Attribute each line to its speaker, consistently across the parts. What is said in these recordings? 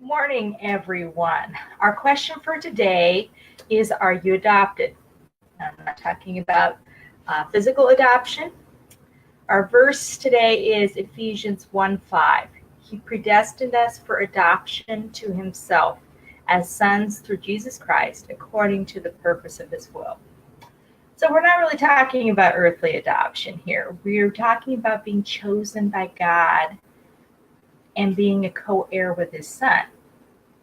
Speaker 1: Morning, everyone. Our question for today is, are you adopted? I'm not talking about physical adoption. Our verse today is Ephesians 1:5. He predestined us for adoption to himself as sons through Jesus Christ, according to the purpose of his will. So we're not really talking about earthly adoption here. We're talking about being chosen by God and being a co-heir with his son.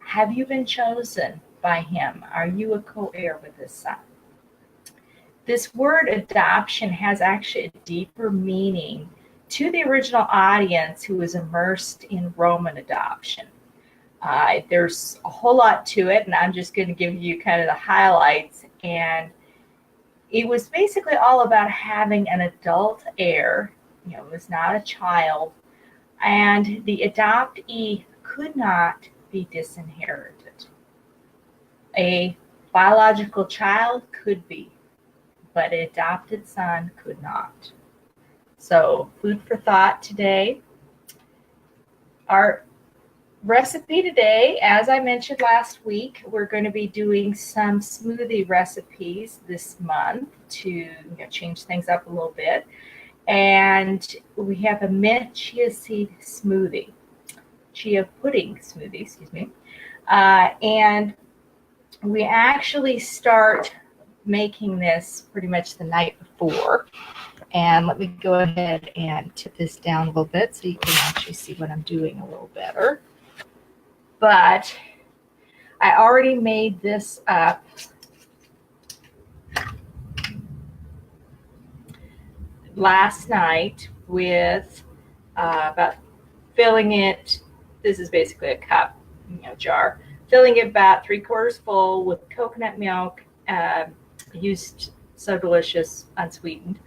Speaker 1: Have you been chosen by him? Are you a co-heir with his son? This word adoption has actually a deeper meaning to the original audience who was immersed in Roman adoption. There's a whole lot to it, and I'm just going to give you kind of the highlights. And it was basically all about having an adult heir. It was not a child, and the adoptee could not be disinherited. A biological child could be, but an adopted son could not. So, food for thought today. Our recipe today, as I mentioned last week, we're going to be doing some smoothie recipes this month to change things up a little bit. And we have a mint chia seed smoothie. Chia pudding smoothie, excuse me. And we actually start making this pretty much the night before. And let me go ahead and tip this down a little bit so you can actually see what I'm doing a little better. But I already made this up last night with about filling it. This is basically a cup, jar. Filling it about 3/4 full with coconut milk, used So Delicious unsweetened.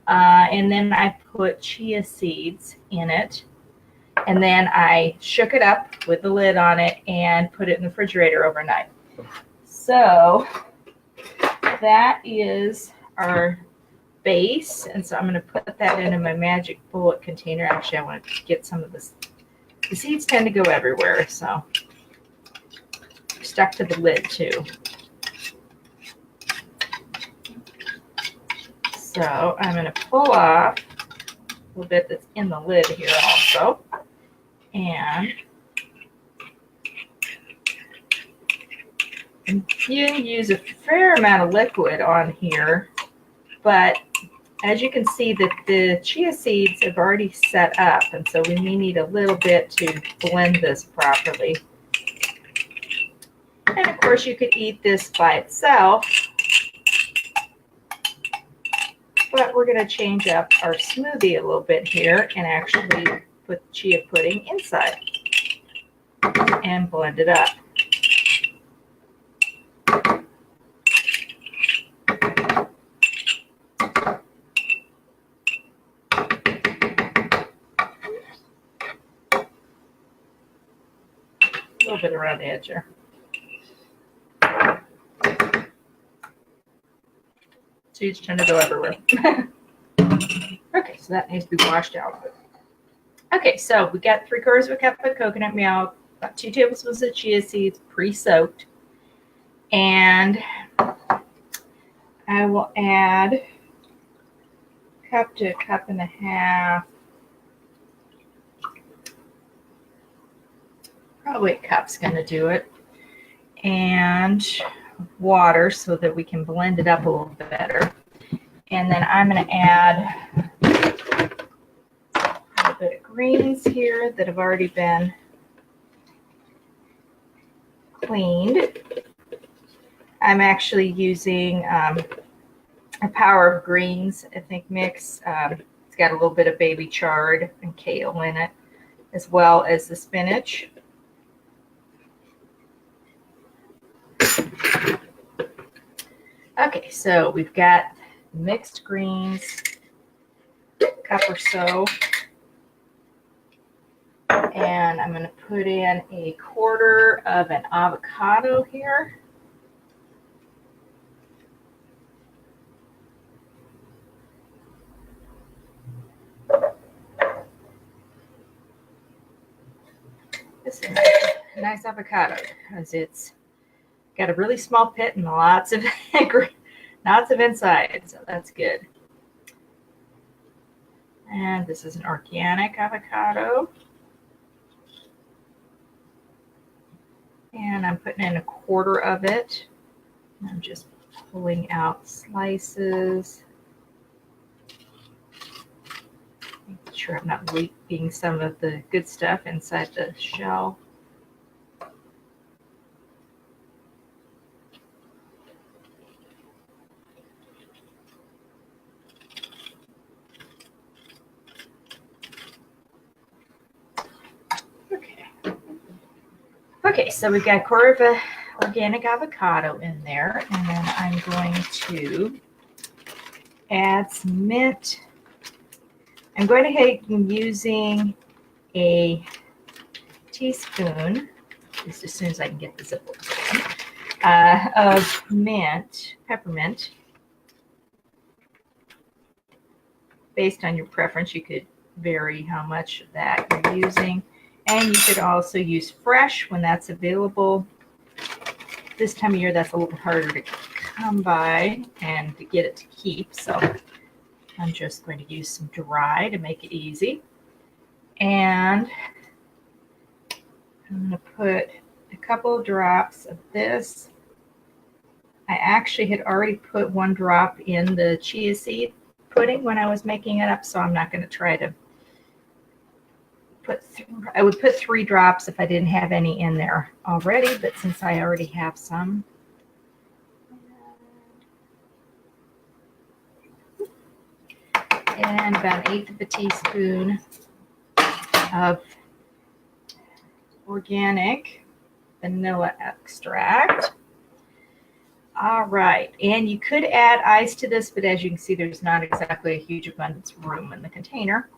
Speaker 1: And then I put chia seeds in it. And then I shook it up with the lid on it and put it in the refrigerator overnight. So that is our base. And so I'm going to put that into my magic bullet container. Actually, I want to get some of this. The seeds tend to go everywhere, so stuck to the lid too. So I'm going to pull off a little bit that's in the lid here also. And you can use a fair amount of liquid on here, but as you can see that the chia seeds have already set up, and so we may need a little bit to blend this properly. And of course you could eat this by itself, but we're going to change up our smoothie a little bit here and actually put chia pudding inside and blend it up. A little bit around the edge here. Seeds tend to go everywhere. Okay, so that needs to be washed out. Okay, so we got 3/4 of a cup of coconut milk, about 2 tablespoons of chia seeds, pre-soaked, and I will add a cup to a cup and a half. Probably a cup's going to do it. And water so that we can blend it up a little bit better. And then I'm going to add a little bit of greens here that have already been cleaned. I'm actually using a Power of Greens, I think, mix. It's got a little bit of baby chard and kale in it, as well as the spinach. Okay, so we've got mixed greens, a cup or so, and I'm going to put in 1/4 of an avocado here. This is nice avocado because it's got a really small pit and lots of inside, so that's good. And this is an organic avocado. And I'm putting in 1/4 of it. I'm just pulling out slices. Making sure I'm not leaving some of the good stuff inside the shell. Okay, so we've got 1/4 of an organic avocado in there, and then I'm going to add some mint. I'm going ahead and using a teaspoon, just as soon as I can get the zipper, of peppermint. Based on your preference, you could vary how much of that you're using. And you could also use fresh when that's available. This time of year, that's a little harder to come by and to get it to keep. So I'm just going to use some dry to make it easy. And I'm going to put a couple of drops of this. I actually had already put 1 drop in the chia seed pudding when I was making it up, so I'm not going to try to I would put 3 drops if I didn't have any in there already, but since I already have some. And about 1/8 of a teaspoon of organic vanilla extract. All right, and you could add ice to this, but as you can see, there's not exactly a huge abundance of room in the container.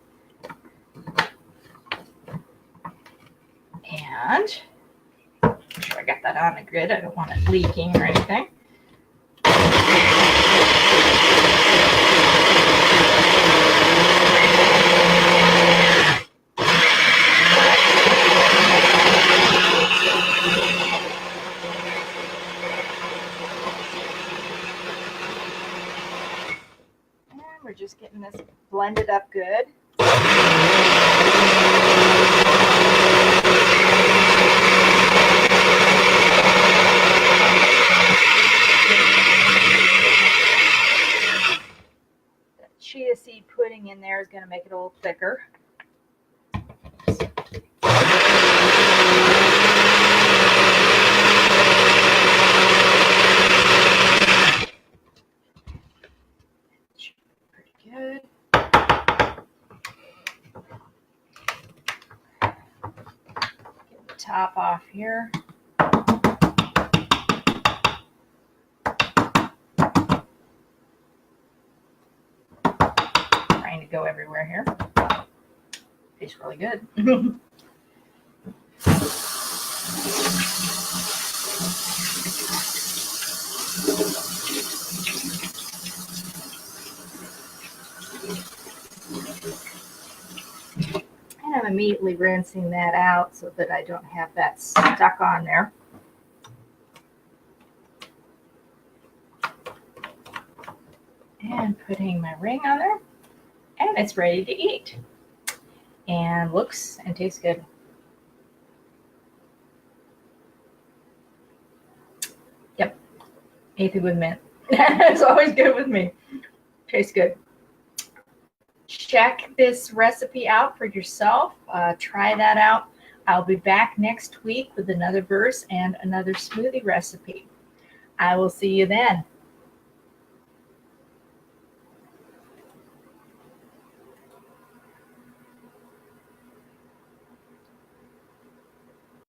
Speaker 1: And make sure I got that on the grid. I don't want it leaking or anything. And we're just getting this blended up good. Chia seed pudding in there is going to make it a little thicker. Pretty good. Get the top off here. To go everywhere here. Tastes really good. And I'm immediately rinsing that out so that I don't have that stuck on there. And putting my ring on there. And it's ready to eat. And looks and tastes good. Yep. Ate it with mint. It's always good with me. Tastes good. Check this recipe out for yourself. Try that out. I'll be back next week with another verse and another smoothie recipe. I will see you then.